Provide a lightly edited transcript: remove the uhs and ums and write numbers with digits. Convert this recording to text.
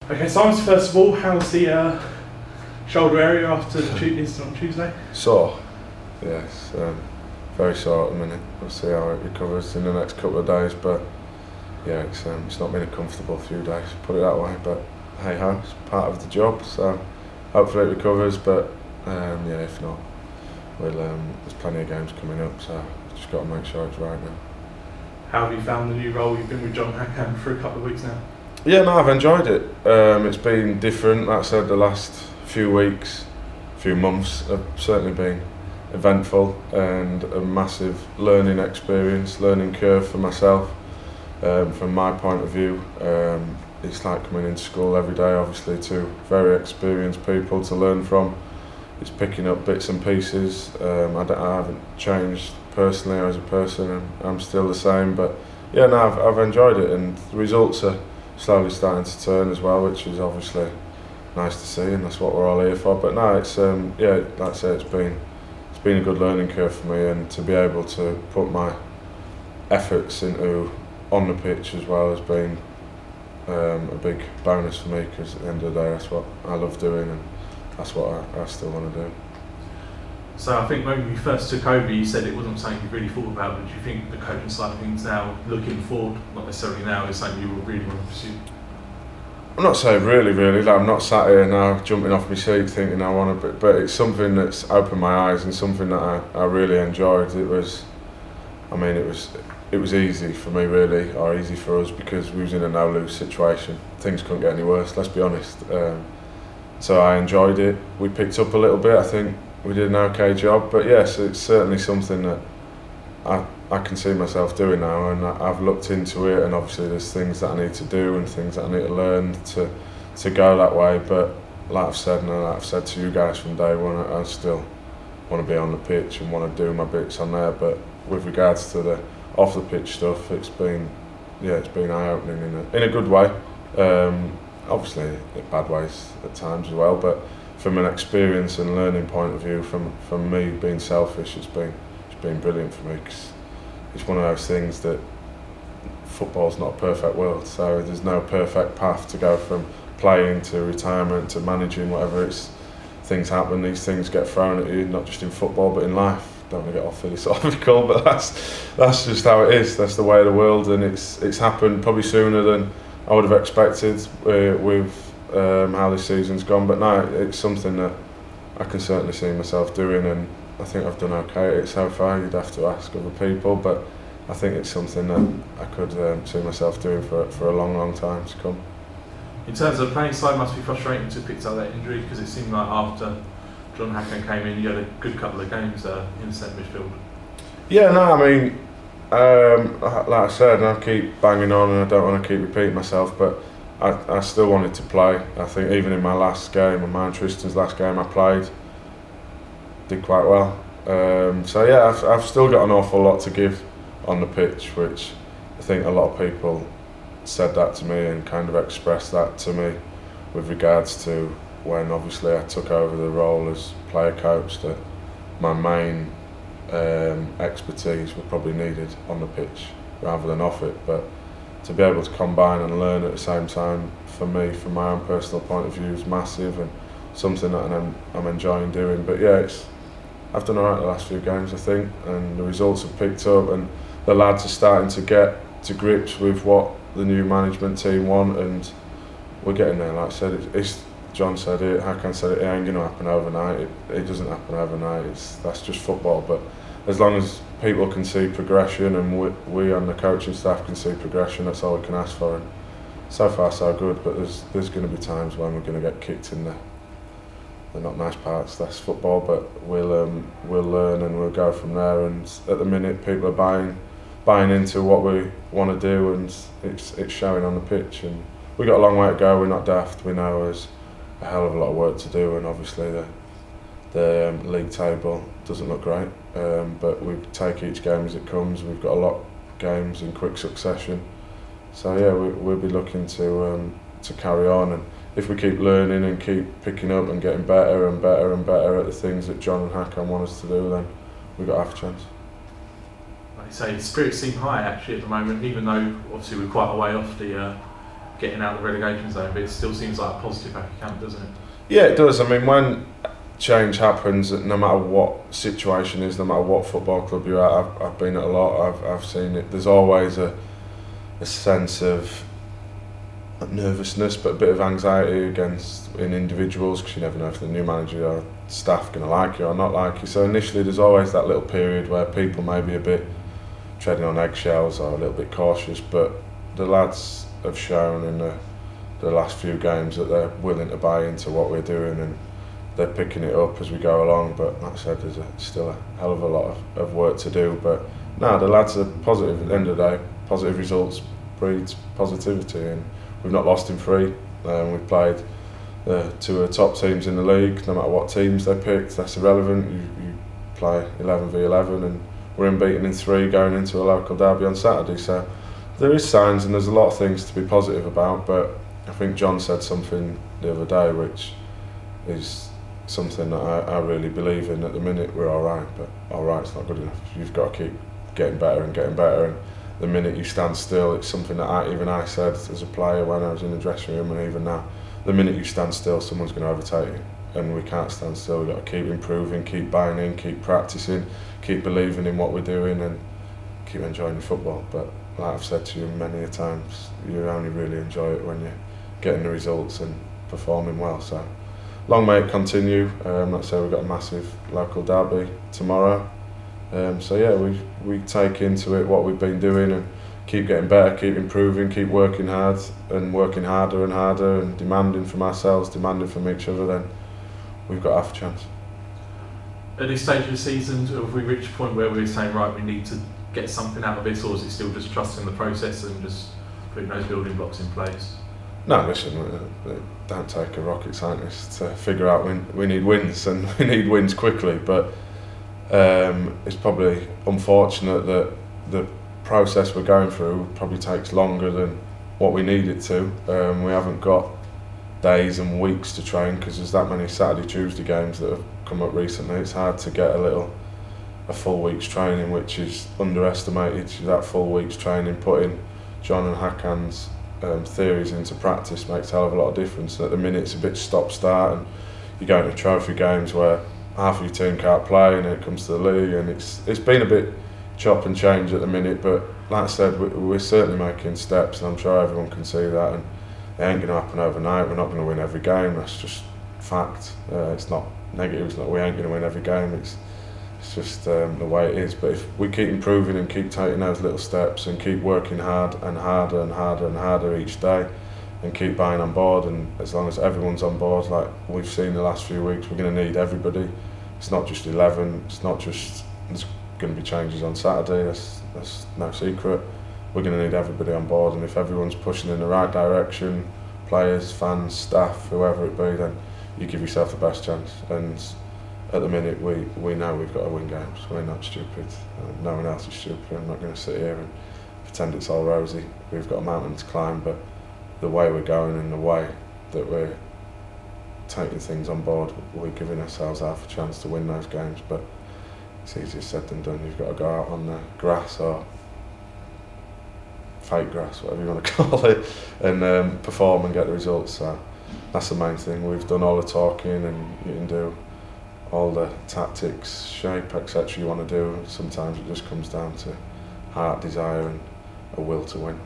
Okay, Simon, first of all, how's the shoulder area after the incident on Tuesday? Sore. Yes, very sore at the minute. We'll see how it recovers in the next couple of days, but yeah, it's not been a comfortable few days, put it that way, but hey ho, it's part of the job, so hopefully it recovers, but yeah, if not, there's plenty of games coming up, so just got to make sure it's right now. How have you found the new role? You've been with John Hackham for a couple of weeks now. Yeah, no, I've enjoyed it. It's been different. Like I said, the last few weeks, few months have certainly been eventful and a massive learning experience, learning curve for myself. From my point of view, it's like coming into school every day, obviously, to very experienced people to learn from. It's picking up bits and pieces. I haven't changed personally as a person, and I'm still the same, but yeah, no, I've enjoyed it, and the results are slowly starting to turn as well, which is obviously nice to see, and that's what we're all here for. But no, it's yeah, like I say, it's been a good learning curve for me, and to be able to put my efforts into on the pitch as well has been a big bonus for me, because at the end of the day, that's what I love doing, and that's what I still want to do. So I think when you first took over, you said it wasn't something you really thought about, but do you think the coaching side of things now, looking forward, not necessarily now, is something you will really want to pursue? I'm not saying really, like, I'm not sat here now jumping off my seat thinking I want to, but it's something that's opened my eyes and something that I really enjoyed. It was easy for me really, or easy for us, because we was in a no-lose situation. Things couldn't get any worse, let's be honest. So I enjoyed it. We picked up a little bit, I think we did an okay job, but yes, it's certainly something that I can see myself doing now, and I've looked into it, and obviously there's things that I need to do and things that I need to learn to go that way, but like I've said, and like I've said to you guys from day one, I still want to be on the pitch and want to do my bits on there, but with regards to the off the pitch stuff, it's been eye-opening in a good way, obviously in bad ways at times as well, but from an experience and learning point of view, from me being selfish, it's been brilliant for me, because it's one of those things that football's not a perfect world, so there's no perfect path to go from playing to retirement to managing, whatever. It's things happen, these things get thrown at you, not just in football but in life. Don't want to get off philosophical, but that's just how it is. That's the way of the world, and it's happened probably sooner than I would have expected with how this season's gone. But no, it's something that I can certainly see myself doing, and I think I've done okay at it so far. You'd have to ask other people, but I think it's something that I could see myself doing for a long time to come. In terms of playing side, must be frustrating to pick up that injury, because it seemed like after John Hackham came in, you had a good couple of games in centre midfield. Yeah, no, I mean, like I said, and I keep banging on, and I don't want to keep repeating myself, but I still wanted to play. I think even in my last game, and mine and Tristan's last game, I played, did quite well. So yeah, I've still got an awful lot to give on the pitch, which I think a lot of people said that to me and kind of expressed that to me with regards to when obviously I took over the role as player coach, that my main expertise were probably needed on the pitch rather than off it, but to be able to combine and learn at the same time, for me, from my own personal point of view, is massive and something that I'm enjoying doing. But yeah, I've done alright the last few games, I think, and the results have picked up, and the lads are starting to get to grips with what the new management team want, and we're getting there. Like I said, it's John said it, Hakan said it ain't going to happen overnight. It doesn't happen overnight. That's just football. But as long as people can see progression, and we on the coaching staff can see progression, that's all we can ask for. And so far so good, but there's going to be times when we're going to get kicked in the not nice parts. That's football, but we'll learn and we'll go from there. And at the minute, people are buying into what we want to do, and it's showing on the pitch. And we've got a long way to go. We're not daft. We know there's a hell of a lot of work to do, and obviously the league table doesn't look great, but we take each game as it comes. We've got a lot of games in quick succession, so yeah, we'll be looking to carry on, and if we keep learning and keep picking up and getting better and better and better at the things that John and Hakan want us to do, then we've got half a chance. Like you say, spirits seem high actually at the moment, even though obviously we're quite a way off the getting out of the relegation zone, but it still seems like a positive back of camp, doesn't it? Yeah, it does. I mean, when change happens, no matter what situation is, no matter what football club you're at, I've been at a lot, I've seen it, there's always a sense of nervousness, but a bit of anxiety in individuals, because you never know if the new manager or staff going to like you or not like you. So initially there's always that little period where people may be a bit treading on eggshells or a little bit cautious, but the lads have shown in the last few games that they're willing to buy into what we're doing, and they're picking it up as we go along. But like I said, there's still a hell of a lot of work to do, but no, the lads are positive. At the end of the day, positive results breeds positivity, and we've not lost in 3. We've played 2 of the top teams in the league. No matter what teams they picked, that's irrelevant. You play 11v11, and we're unbeaten in 3 going into a local derby on Saturday. So there is signs, and there's a lot of things to be positive about. But I think John said something the other day, which is something that I really believe in. At the minute we're all right, but all right's not good enough. You've got to keep getting better and getting better. And the minute you stand still, it's something that I said as a player when I was in the dressing room, and even now, the minute you stand still, someone's going to overtake you, and we can't stand still. We've got to keep improving, keep buying in, keep practicing, keep believing in what we're doing, and keep enjoying the football. But like I've said to you many a times, you only really enjoy it when you're getting the results and performing well. So long may it continue. Like I say, we've got a massive local derby tomorrow. So yeah, we take into it what we've been doing and keep getting better, keep improving, keep working hard and working harder and harder, and demanding from ourselves, demanding from each other. Then we've got half a chance. At this stage of the season, have we reached a point where we're saying, right, we need to get something out of this, or is it still just trusting the process and just putting those building blocks in place? No, listen, don't take a rocket scientist to figure out we need wins, and we need wins quickly. But it's probably unfortunate that the process we're going through probably takes longer than what we need it to. We haven't got days and weeks to train because there's that many Saturday, Tuesday games that have come up recently. It's hard to get a full week's training, which is underestimated. That full week's training, putting John and Hakan's theories into practice makes a hell of a lot of difference. And at the minute it's a bit stop-start, and you go into trophy games where half of your team can't play, and then it comes to the league, and it's been a bit chop and change at the minute. But like I said, we're certainly making steps, and I'm sure everyone can see that, and it ain't going to happen overnight. We're not going to win every game, that's just fact. It's not negative, it's not we ain't going to win every game, it's just the way it is. But if we keep improving and keep taking those little steps and keep working hard and harder and harder and harder each day, and keep buying on board, and as long as everyone's on board, like we've seen the last few weeks, we're going to need everybody. It's not just 11, it's not just, there's going to be changes on Saturday, that's no secret. We're going to need everybody on board, and if everyone's pushing in the right direction, players, fans, staff, whoever it be, then you give yourself the best chance. And at the minute we know we've got to win games. We're not stupid, no one else is stupid. I'm not going to sit here and pretend it's all rosy. We've got a mountain to climb, but the way we're going and the way that we're taking things on board, we're giving ourselves half a chance to win those games. But it's easier said than done. You've got to go out on the grass, or fake grass, whatever you want to call it, and perform and get the results. So that's the main thing. We've done all the talking, and you can do all the tactics, shape, etc. you want to do. Sometimes it just comes down to heart, desire and a will to win.